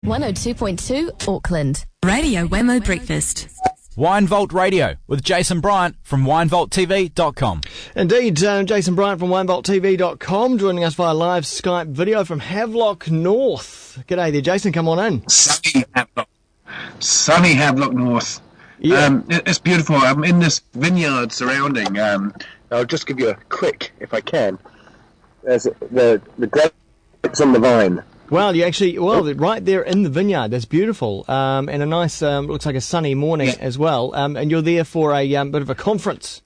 102.2 Auckland. Radio Wammo Breakfast. Wine Vault Radio with Jason Bryant from winevaulttv.com. Indeed, Jason Bryant from winevaulttv.com joining us via live Skype video from Havelock North. G'day there, Jason. Come on in. Sunny Havelock North. Yeah. It's beautiful. I'm in this vineyard surrounding. I'll just give you a quick, if I can. There's the grapes on the vine. Well, right there in the vineyard. That's beautiful. And a nice, looks like a sunny morning as well. And you're there for a bit of a conference.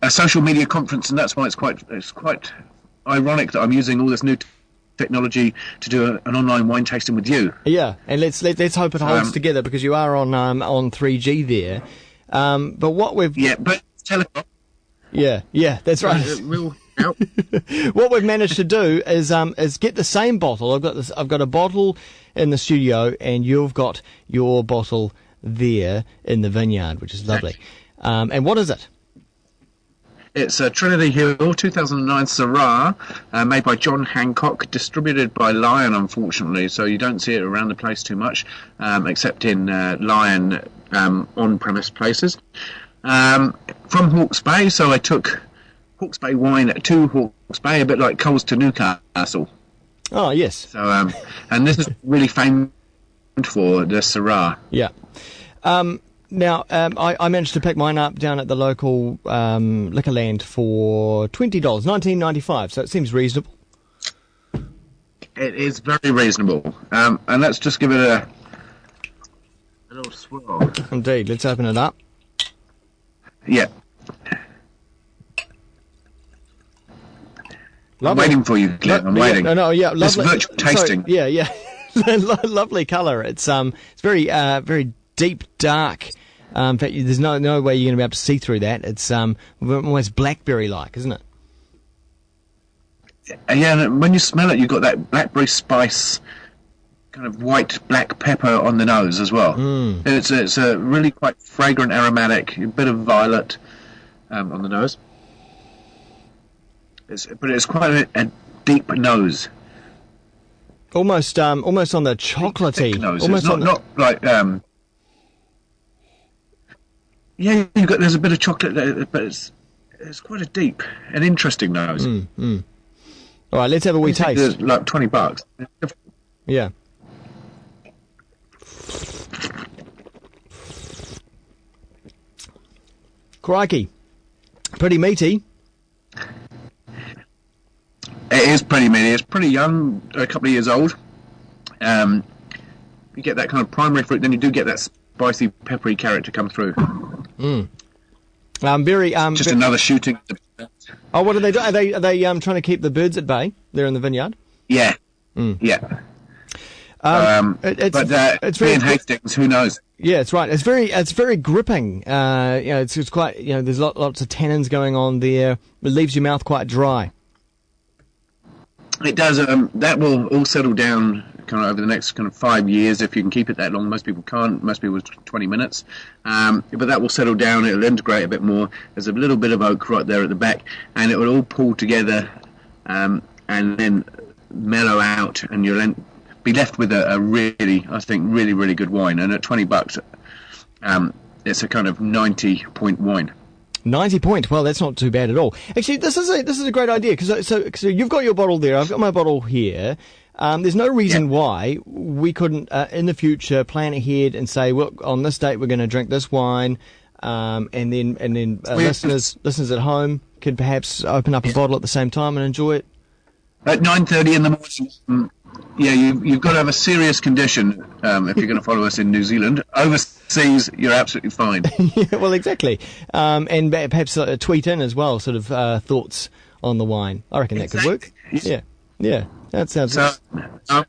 A social media conference, and that's why it's quite ironic that I'm using all this new technology to do an online wine tasting with you. Yeah, and let's hope it holds together, because you are on 3G there. But what we've but telecom. Yeah, that's right. It will help. What we've managed to do is get the same bottle. I've got a bottle in the studio, and you've got your bottle there in the vineyard, which is lovely. And what is it? It's a Trinity Hill 2009 Syrah, made by John Hancock, distributed by Lion, unfortunately, so you don't see it around the place too much, except in Lion on-premise places. From Hawke's Bay, so I took Hawke's Bay wine to Hawke's Bay, a bit like Coles to Newcastle. Oh, yes. So, and this is really famous for the Syrah. Yeah. Now, I managed to pick mine up down at the local Liquorland for $20, $19.95, so it seems reasonable. It is very reasonable. And let's just give it a little swirl. Indeed, let's open it up. Yeah. Lovely. I'm waiting for you, Glenn. I'm waiting. Lovely. It's virtual tasting. Sorry, yeah. Lovely colour. It's very very deep dark. In fact, there's no way you're going to be able to see through that. It's almost blackberry-like, isn't it? Yeah, and when you smell it, you've got that blackberry spice, kind of white black pepper on the nose as well. And it's a really quite fragrant, aromatic, a bit of violet on the nose. But it's quite a deep nose. Almost on the chocolatey. Nose. Almost it's not like yeah, there's a bit of chocolate there, but it's quite a deep and interesting nose. All right, let's have a wee taste. It's like $20. Yeah. Crikey. Pretty meaty. It is pretty meaty. It's pretty young, a couple of years old. You get that kind of primary fruit, then you do get that spicy, peppery character come through. Just another shooting. Oh, what are they doing? Are they trying to keep the birds at bay there in the vineyard? Yeah. Yeah. It's being Hastings, who knows? Yeah, it's right. It's very gripping. It's quite, there's lots of tannins going on there. It leaves your mouth quite dry. It does. That will all settle down kind of over the next kind of 5 years, if you can keep it that long. Most people can't. Most people 20 minutes. But that will settle down. It'll integrate a bit more. There's a little bit of oak right there at the back, and it will all pull together and then mellow out, and you'll be left with a really, I think, really, really good wine. And at $20, it's a kind of 90-point wine. 90 point. Well, that's not too bad at all. Actually, this is a great idea, because so you've got your bottle there. I've got my bottle here. There's no reason why we couldn't in the future plan ahead and say, well, on this date we're going to drink this wine, and then listeners at home could perhaps open up a bottle at the same time and enjoy it at 9:30 in the morning. Yeah, you've got to have a serious condition if you're going to follow us in New Zealand. Overseas, you're absolutely fine. Yeah, well, exactly. And perhaps tweet in as well, sort of thoughts on the wine. I reckon that could work. Yeah. That sounds good. So,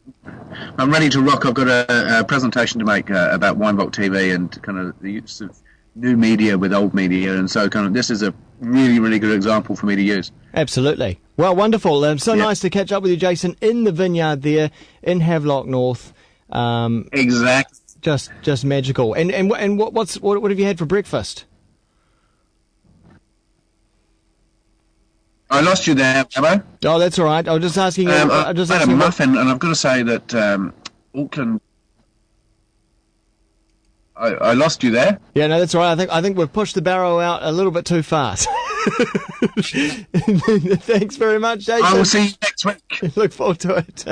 I'm ready to rock. I've got a presentation to make about Wine Vault TV and kind of the use of new media with old media, and so kind of this is a really, really good example for me to use. Absolutely. Well, wonderful. Nice to catch up with you, Jason, in the vineyard there in Havelock North. Exactly. Just magical. And what have you had for breakfast? I lost you there, Wammo. Oh, that's all right. I was just asking. I just had a asking muffin, and I've got to say that Auckland. I lost you there. Yeah, no, that's all right. I think we've pushed the barrow out a little bit too fast. Thanks very much, Jason. I will see you next week. Look forward to it.